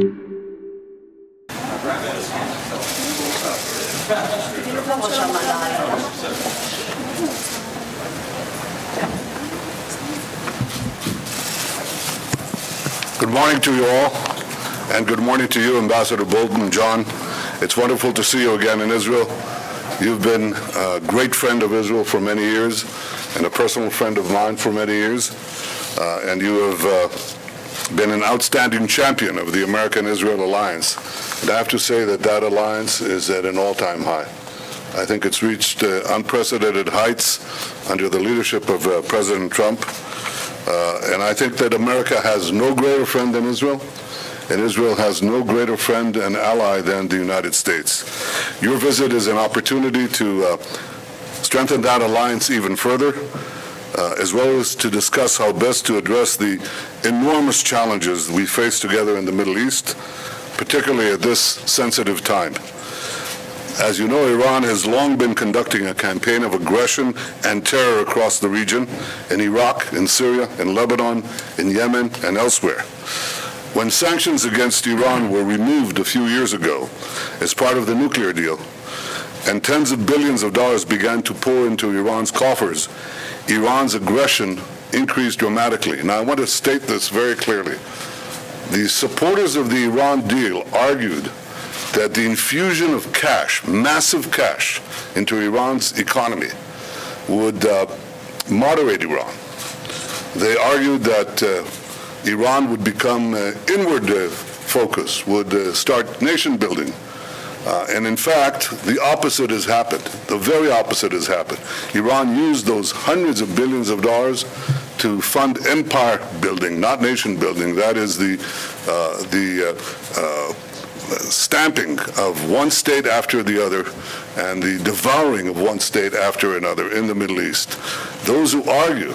Good morning to you all, and good morning to you, Ambassador Bolton, John. It's wonderful to see you again in Israel. You've been a great friend of Israel for many years, and a personal friend of mine for many years, and you have been an outstanding champion of the American-Israel alliance. And I have to say that that alliance is at an all-time high. I think it's reached unprecedented heights under the leadership of President Trump. And I think that America has no greater friend than Israel, and Israel has no greater friend and ally than the United States. Your visit is an opportunity to strengthen that alliance even further, as well as to discuss how best to address the enormous challenges we face together in the Middle East, particularly at this sensitive time. As you know, Iran has long been conducting a campaign of aggression and terror across the region, in Iraq, in Syria, in Lebanon, in Yemen, and elsewhere. When sanctions against Iran were removed a few years ago as part of the nuclear deal, and tens of billions of dollars began to pour into Iran's coffers, Iran's aggression increased dramatically. Now, I want to state this very clearly. The supporters of the Iran deal argued that the infusion of cash, massive cash, into Iran's economy would moderate Iran. They argued that Iran would become inward focused, would start nation building. And in fact, the opposite has happened. The very opposite has happened. Iran used those hundreds of billions of dollars to fund empire building, not nation building. That is the stamping of one state after the other and the devouring of one state after another in the Middle East. Those who argue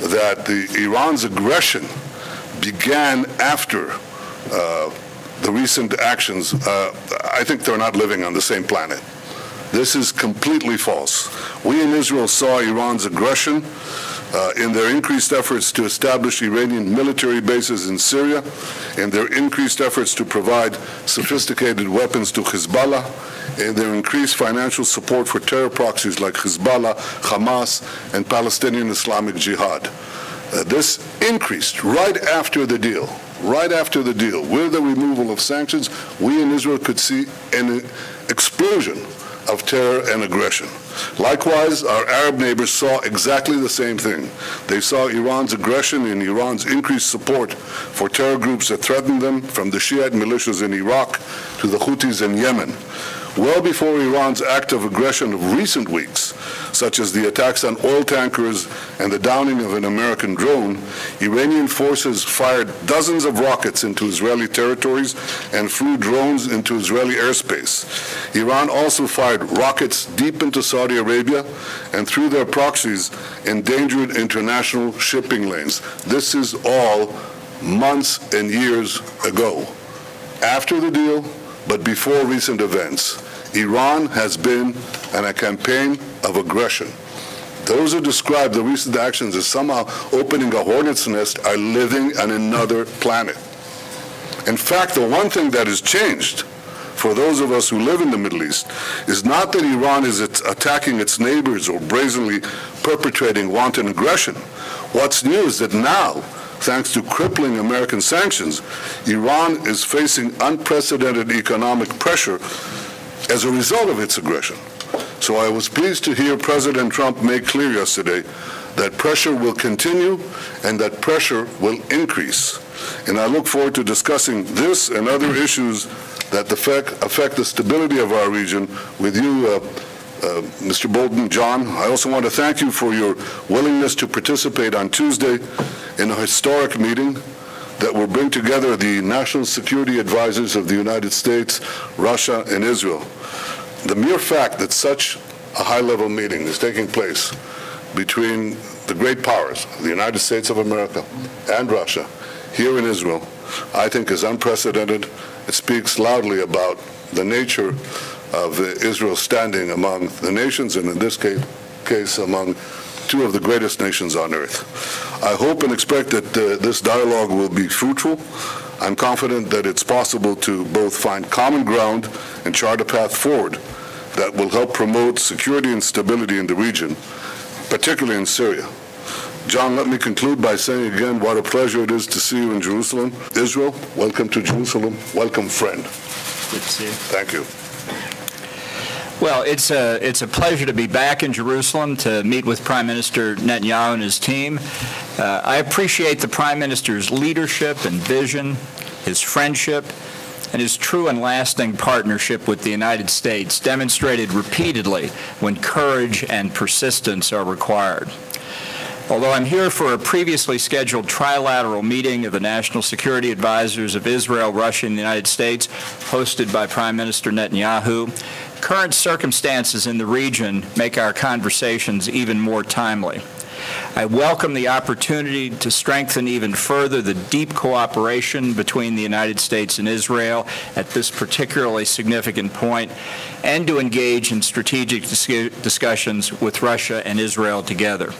that Iran's aggression began after the recent actions, I think they're not living on the same planet. This is completely false. We in Israel saw Iran's aggression in their increased efforts to establish Iranian military bases in Syria, in their increased efforts to provide sophisticated weapons to Hezbollah, in their increased financial support for terror proxies like Hezbollah, Hamas, and Palestinian Islamic Jihad. This increased right after the deal. Right after the deal, with the removal of sanctions, we in Israel could see an explosion of terror and aggression. Likewise, our Arab neighbors saw exactly the same thing. They saw Iran's aggression and Iran's increased support for terror groups that threatened them, from the Shiite militias in Iraq to the Houthis in Yemen. Well before Iran's act of aggression of recent weeks, such as the attacks on oil tankers and the downing of an American drone, Iranian forces fired dozens of rockets into Israeli territories and flew drones into Israeli airspace. Iran also fired rockets deep into Saudi Arabia and, through their proxies, endangered international shipping lanes. This is all months and years ago. After the deal, but before recent events, Iran has been on a campaign of aggression. Those who describe the recent actions as somehow opening a hornet's nest are living on another planet. In fact, the one thing that has changed for those of us who live in the Middle East is not that Iran is attacking its neighbors or brazenly perpetrating wanton aggression. What's new is that now, thanks to crippling American sanctions, Iran is facing unprecedented economic pressure as a result of its aggression. So I was pleased to hear President Trump make clear yesterday that pressure will continue and that pressure will increase. And I look forward to discussing this and other issues that affect the stability of our region with you, Mr. Bolton, John. I also want to thank you for your willingness to participate on Tuesday in a historic meeting that will bring together the national security advisors of the United States, Russia, and Israel. The mere fact that such a high-level meeting is taking place between the great powers, the United States of America and Russia, here in Israel, I think is unprecedented. It speaks loudly about the nature of Israel's standing among the nations, and in this case among two of the greatest nations on earth. I hope and expect that this dialogue will be fruitful. I'm confident that it's possible to both find common ground and chart a path forward that will help promote security and stability in the region, particularly in Syria. John, let me conclude by saying again what a pleasure it is to see you in Jerusalem. Israel, welcome to Jerusalem. Welcome, friend. Good to see you. Thank you. Well, it's a pleasure to be back in Jerusalem to meet with Prime Minister Netanyahu and his team. I appreciate the Prime Minister's leadership and vision, his friendship, and his true and lasting partnership with the United States, demonstrated repeatedly when courage and persistence are required. Although I'm here for a previously scheduled trilateral meeting of the National Security Advisors of Israel, Russia, and the United States, hosted by Prime Minister Netanyahu, current circumstances in the region make our conversations even more timely. I welcome the opportunity to strengthen even further the deep cooperation between the United States and Israel at this particularly significant point, and to engage in strategic discussions with Russia and Israel together.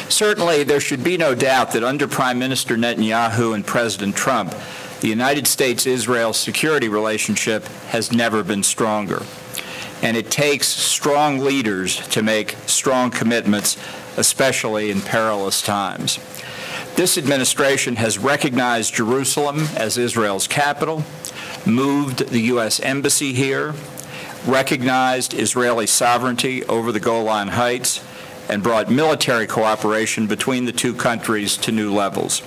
Certainly, there should be no doubt that under Prime Minister Netanyahu and President Trump, the United States-Israel security relationship has never been stronger. And it takes strong leaders to make strong commitments, especially in perilous times. This administration has recognized Jerusalem as Israel's capital, moved the U.S. Embassy here, recognized Israeli sovereignty over the Golan Heights, and brought military cooperation between the two countries to new levels.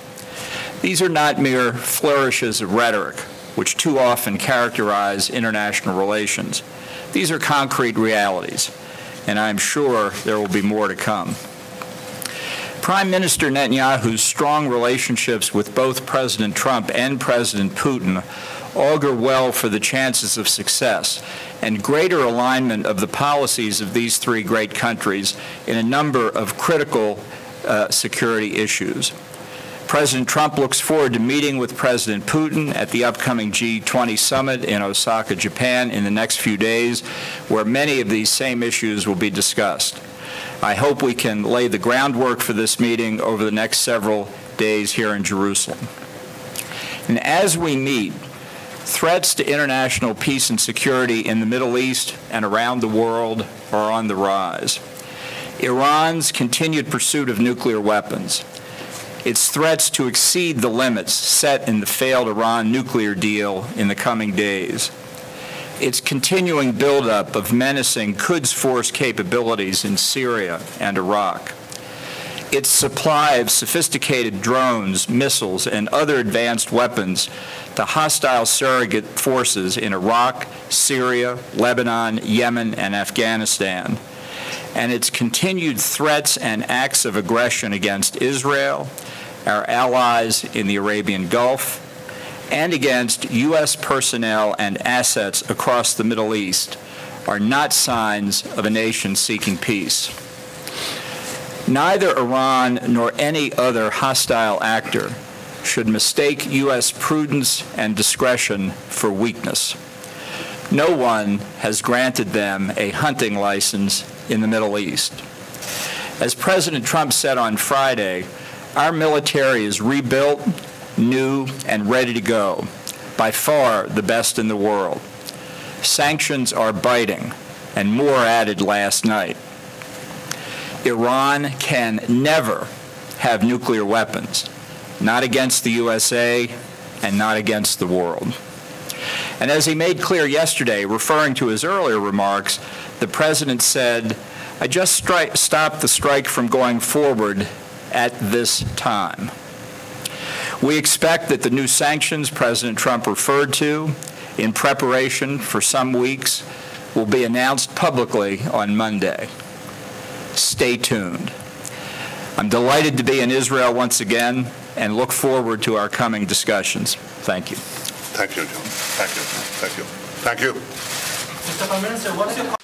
These are not mere flourishes of rhetoric, which too often characterize international relations. These are concrete realities, and I'm sure there will be more to come. Prime Minister Netanyahu's strong relationships with both President Trump and President Putin augur well for the chances of success and greater alignment of the policies of these three great countries in a number of critical security issues. President Trump looks forward to meeting with President Putin at the upcoming G20 summit in Osaka, Japan in the next few days, where many of these same issues will be discussed. I hope we can lay the groundwork for this meeting over the next several days here in Jerusalem. And as we meet, threats to international peace and security in the Middle East and around the world are on the rise. Iran's continued pursuit of nuclear weapons, its threats to exceed the limits set in the failed Iran nuclear deal in the coming days, its continuing buildup of menacing Quds Force capabilities in Syria and Iraq, its supply of sophisticated drones, missiles, and other advanced weapons to hostile surrogate forces in Iraq, Syria, Lebanon, Yemen, and Afghanistan, and its continued threats and acts of aggression against Israel, our allies in the Arabian Gulf, and against U.S. personnel and assets across the Middle East are not signs of a nation seeking peace. Neither Iran nor any other hostile actor should mistake U.S. prudence and discretion for weakness. No one has granted them a hunting license in the Middle East. As President Trump said on Friday, our military is rebuilt, new, and ready to go, by far the best in the world. Sanctions are biting, and more added last night. Iran can never have nuclear weapons, not against the USA and not against the world. And as he made clear yesterday, referring to his earlier remarks, the President said, "I just stopped the strike from going forward at this time." We expect that the new sanctions President Trump referred to in preparation for some weeks will be announced publicly on Monday. Stay tuned. I'm delighted to be in Israel once again and look forward to our coming discussions. Thank you. Thank you, John. Thank you. Thank you. Thank you. Mr. Prime Minister, what's your